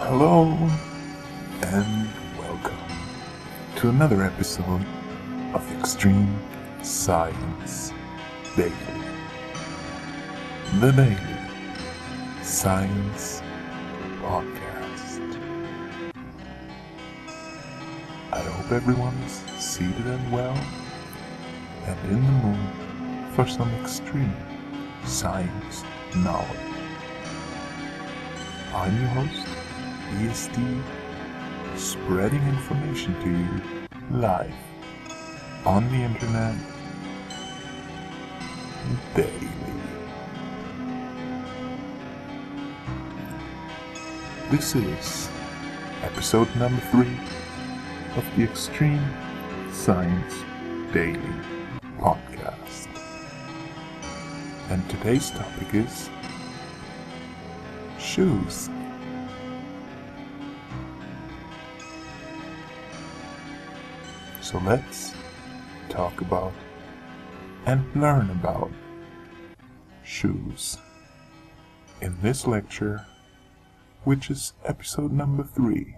Hello and welcome to another episode of Extreme Science Daily. The Daily Science Podcast. I hope everyone's seated and well and in the mood for some extreme science knowledge. I'm your host, ESD, spreading information to you live on the internet daily. This is episode number 3 of the Extreme Science Daily Podcast. And today's topic is shoes. So let's talk about and learn about shoes in this lecture, which is episode number 3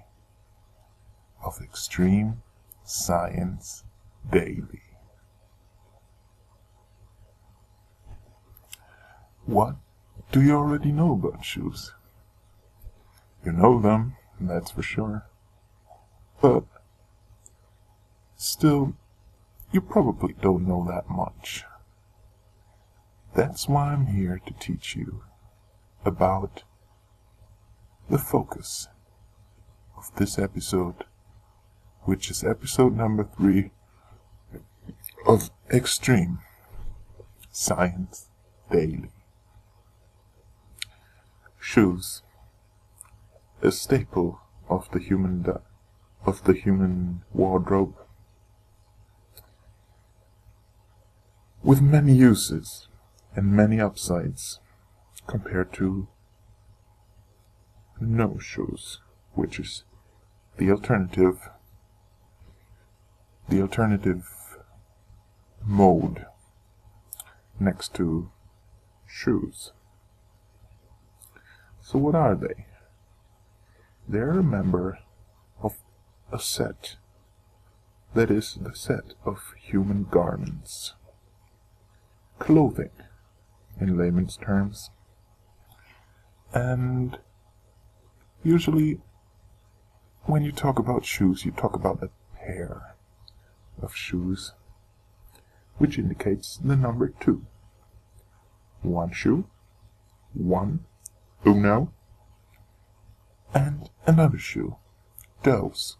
of Extreme Science Daily. What do you already know about shoes? You know them, that's for sure. But still, you probably don't know that much. That's why I'm here to teach you about the focus of this episode, which is episode number 3 of Extreme Science Daily. Shoes, a staple of the human wardrobe, with many uses and many upsides compared to no shoes, which is the alternative mode next to shoes. So what are they? They're a member of a set that is the set of human garments. Clothing, in layman's terms. And usually, when you talk about shoes, you talk about a pair of shoes, which indicates the number 2. One shoe, uno, and another shoe, dos.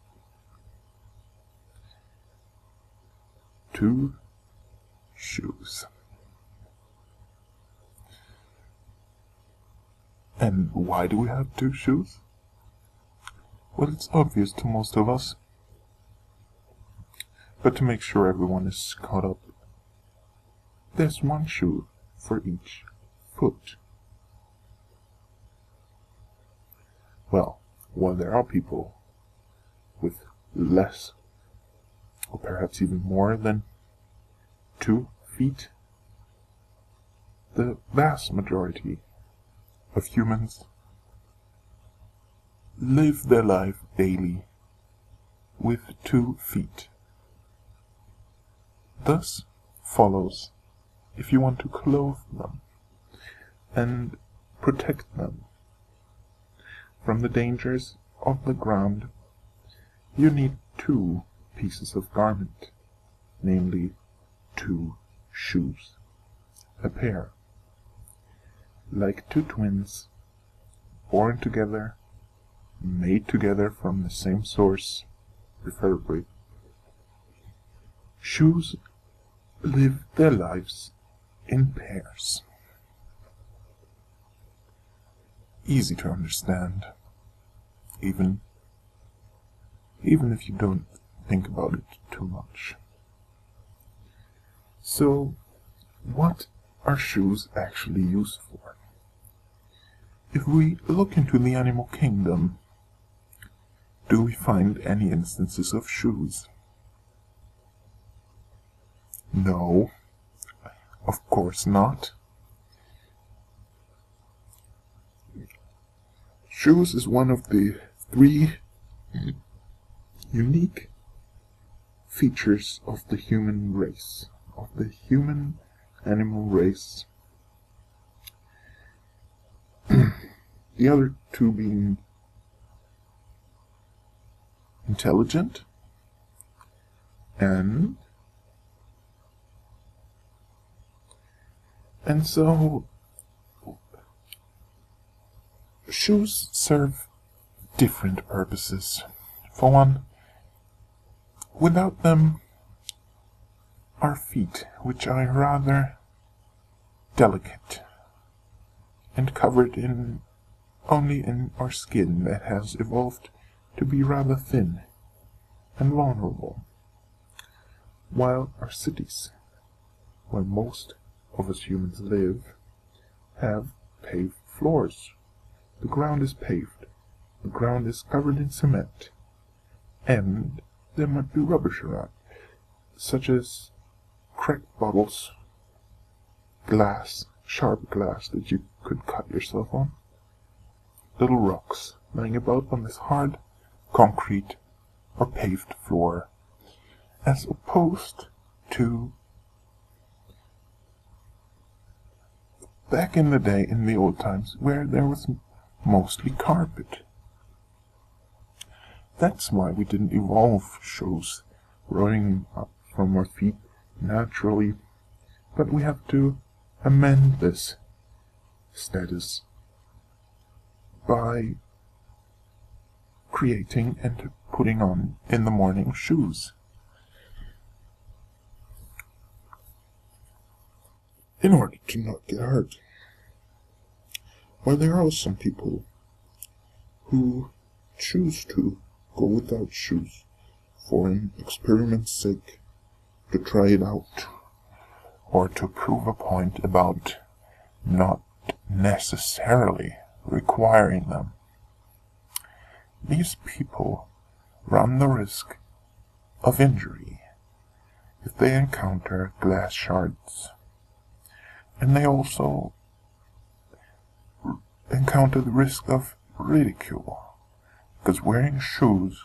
2 shoes. And why do we have 2 shoes? Well, it's obvious to most of us. But to make sure everyone is caught up, there's 1 shoe for each foot. Well, while there are people with less, or perhaps even more than 2 feet, the vast majority of humans live their life daily with 2 feet. Thus follows, if you want to clothe them and protect them from the dangers of the ground, you need 2 pieces of garment, namely 2 shoes, a pair. Like 2 twins, born together, made together from the same source, preferably. Shoes live their lives in pairs. Easy to understand, even if you don't think about it too much. So, what are shoes actually used for? If we look into the animal kingdom, do we find any instances of shoes? No, of course not. Shoes is one of the three unique features of the human race, of the human animal race. The other two being intelligent and so shoes serve different purposes. For one, without them, our feet, which are rather delicate and covered only in our skin that has evolved to be rather thin and vulnerable, while our cities, where most of us humans live, have paved floors. The ground is paved, the ground is covered in cement, and there might be rubbish around, such as cracked bottles, glass, sharp glass that you could cut yourself on, little rocks lying about on this hard concrete or paved floor, as opposed to back in the day, in the old times, where there was mostly carpet. That's why we didn't evolve shoes growing up from our feet naturally, but we have to amend this status by creating and putting on in the morning shoes. In order to not get hurt. While there are some people who choose to go without shoes for an experiment's sake, to try it out, or to prove a point about not necessarily requiring them, these people run the risk of injury if they encounter glass shards. And they also encounter the risk of ridicule, because wearing shoes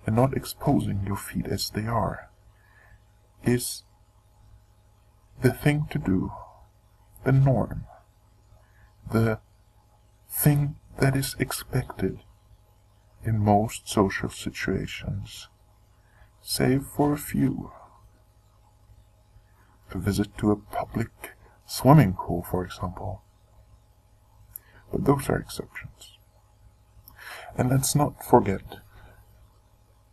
and not exposing your feet as they are is the thing to do, the norm, the thing that is expected in most social situations, save for a few. A visit to a public swimming pool, for example. But those are exceptions. And let's not forget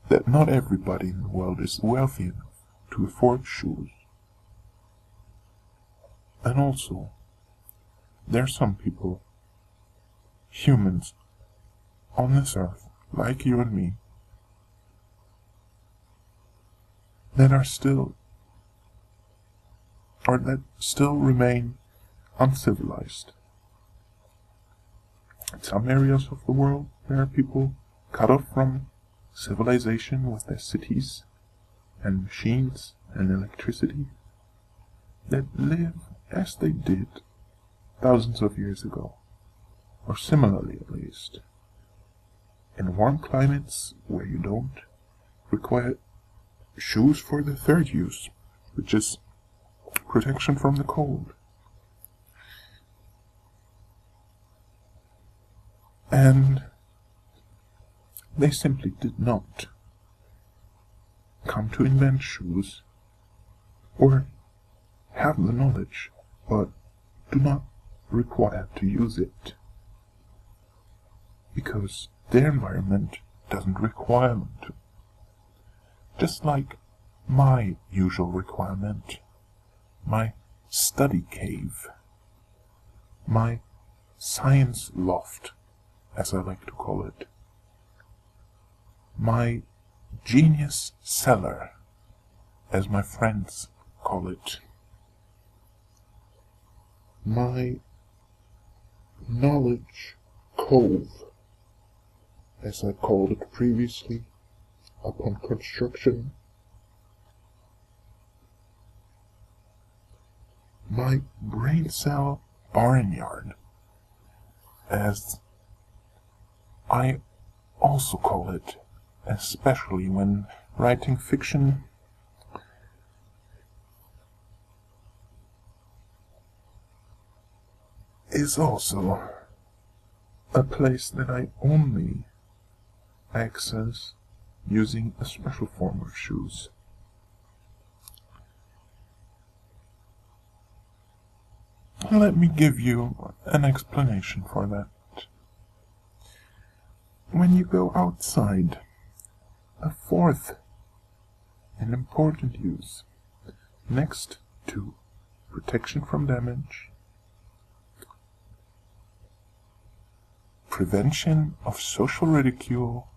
that not everybody in the world is wealthy enough to afford shoes. And also, there are some people, humans, on this earth, like you and me, that are still, or that still remain uncivilized. In some areas of the world, there are people cut off from civilization with their cities and machines and electricity that live as they did thousands of years ago, or similarly at least, in warm climates where you don't require shoes for the third use, which is protection from the cold. And they simply did not come to invent shoes or have the knowledge, but do not require to use it, because their environment doesn't require them to. Just like my usual requirement, my study cave, my science loft, as I like to call it, my genius cellar, as my friends call it, my knowledge cove, as I called it previously, upon construction, my brain cell barnyard, as I also call it, especially when writing fiction, is also a place that I only access using a special form of shoes. Let me give you an explanation for that. When you go outside, a fourth and important use, next to protection from damage, prevention of social ridicule,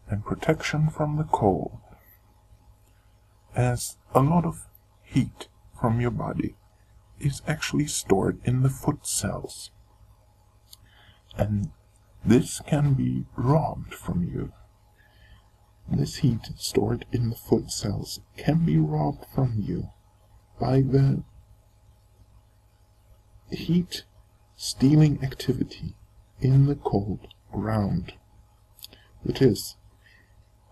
and protection from the cold, as a lot of heat from your body is actually stored in the foot cells, and this can be robbed from you. This heat stored in the foot cells can be robbed from you by the heat stealing activity in the cold ground. It is,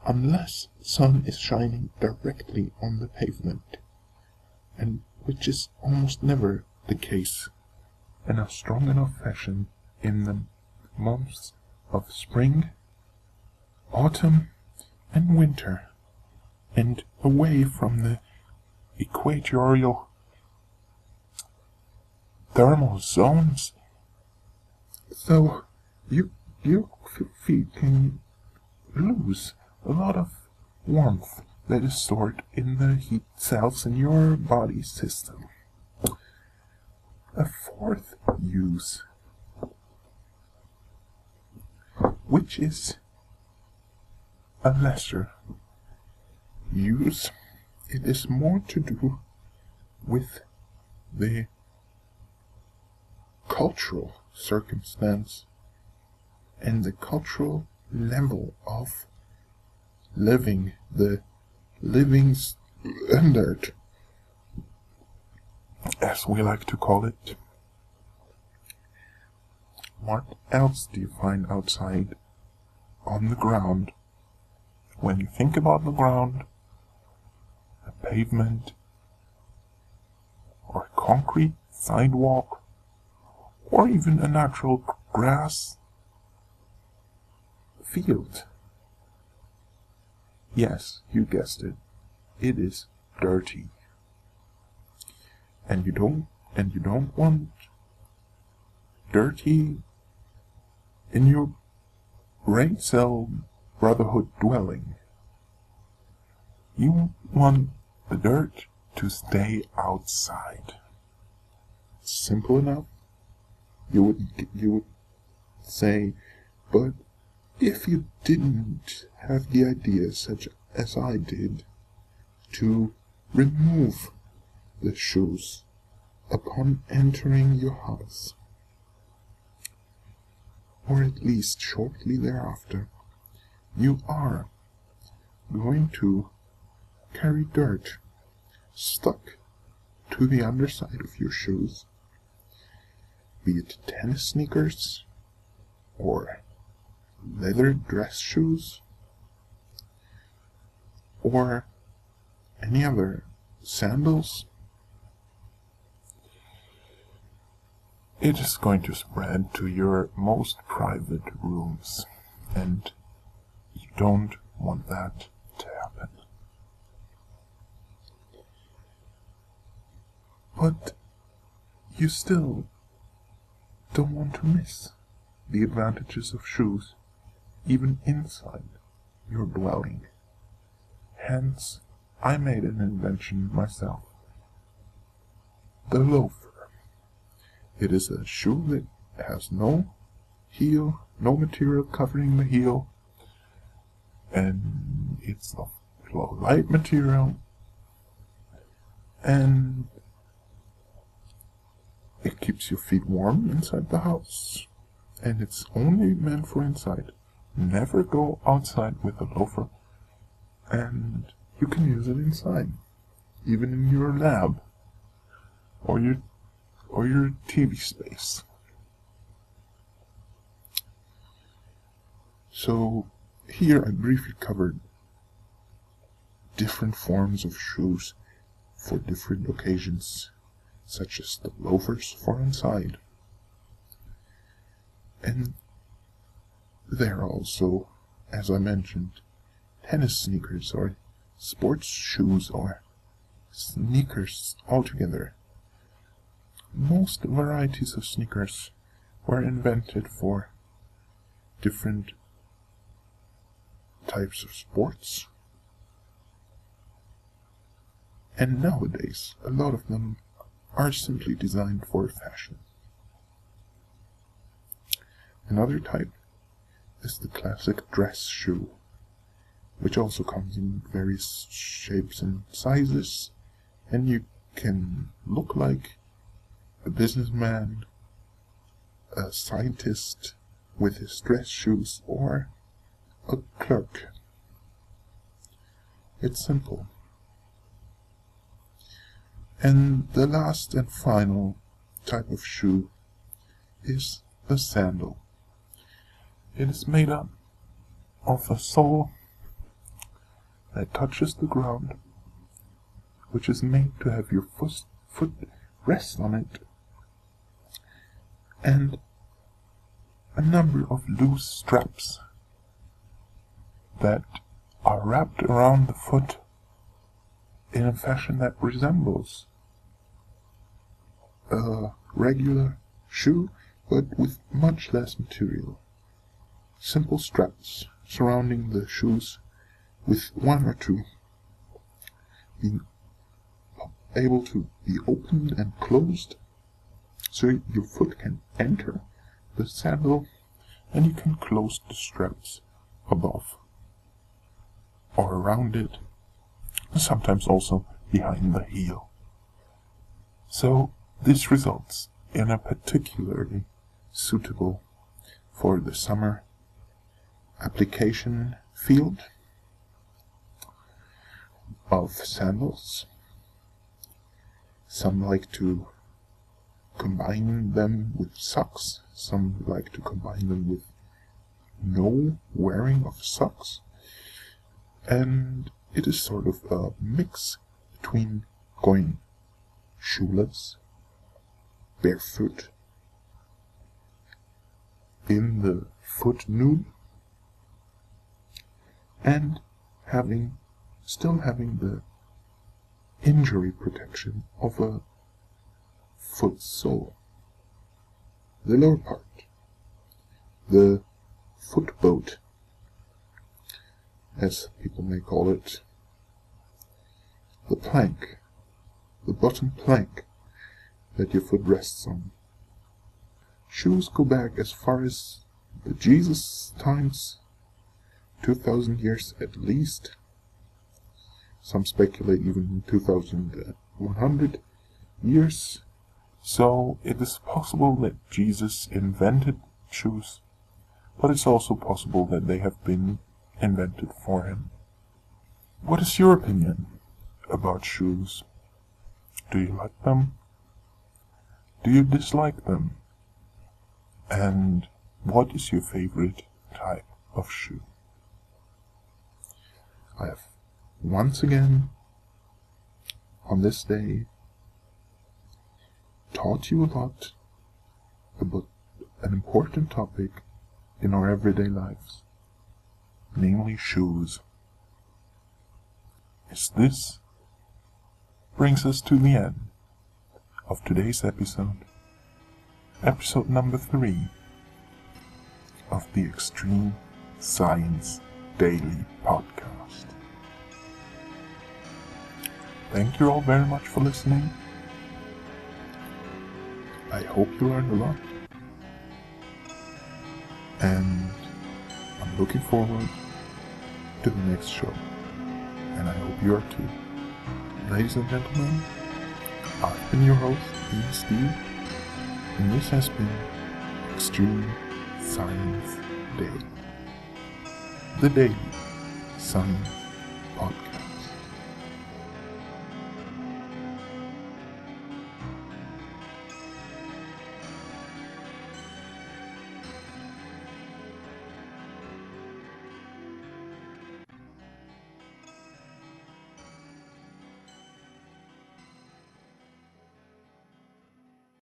unless sun is shining directly on the pavement, and which is almost never the case in a strong enough fashion in the months of spring, autumn, and winter, and away from the equatorial thermal zones, so your feet can lose a lot of warmth that is stored in the heat cells in your body system. A fourth use, which is a lesser use, it is more to do with the cultural circumstance and the cultural level of living, the living standard, as we like to call it. What else do you find outside on the ground? When you think about the ground, a pavement, or a concrete sidewalk, or even a natural grass field. Yes, you guessed it. It is dirty. And you don't want dirty in your brain cell brotherhood dwelling. You want the dirt to stay outside. Simple enough. You would say, but if you didn't have the idea, such as I did, to remove the shoes upon entering your house, or at least shortly thereafter, you are going to carry dirt stuck to the underside of your shoes, be it tennis sneakers or leather dress shoes or any other sandals. It is going to spread to your most private rooms, and you don't want that to happen. But you still don't want to miss the advantages of shoes, even inside your dwelling. Hence, I made an invention myself. The loafer. It is a shoe that has no heel, no material covering the heel, and it's of light material, and it keeps your feet warm inside the house, and it's only meant for inside. Never go outside with a loafer, and you can use it inside, even in your lab or your TV space. So here I briefly covered different forms of shoes for different occasions, such as the loafers for inside. And there are also, as I mentioned, tennis sneakers or sports shoes or sneakers altogether. Most varieties of sneakers were invented for different types of sports. And nowadays, a lot of them are simply designed for fashion. Another type is the classic dress shoe, which also comes in various shapes and sizes, and you can look like a businessman, a scientist with his dress shoes, or a clerk. It's simple. And the last and final type of shoe is the sandal. It is made up of a sole that touches the ground, which is made to have your foot rest on it, and a number of loose straps that are wrapped around the foot in a fashion that resembles a regular shoe, but with much less material. Simple straps surrounding the shoes, with one or two being able to be opened and closed, so your foot can enter the sandal and you can close the straps above or around it, sometimes also behind the heel. So this results in a particularly suitable for the summer application field of sandals. Some like to combine them with socks, some like to combine them with no wearing of socks, and it is sort of a mix between going shoeless, barefoot, in the foot nude, and still having the injury protection of a foot sole. The lower part, the foot boat, as people may call it, the plank, the bottom plank that your foot rests on. Shoes go back as far as the Jesus times, 2,000 years at least. Some speculate even 2,100 years. So it is possible that Jesus invented shoes, but it's also possible that they have been invented for him. What is your opinion about shoes? Do you like them? Do you dislike them? And what is your favorite type of shoe? I have once again, on this day, taught you a lot about an important topic in our everyday lives, namely shoes. As this brings us to the end of today's episode number 3 of the Extreme Science Daily Podcast. Thank you all very much for listening. I hope you learned a lot. And I'm looking forward to the next show. And I hope you are too. Ladies and gentlemen, I've been your host, Ian Steve, and this has been Extreme Science Daily. The Daily Science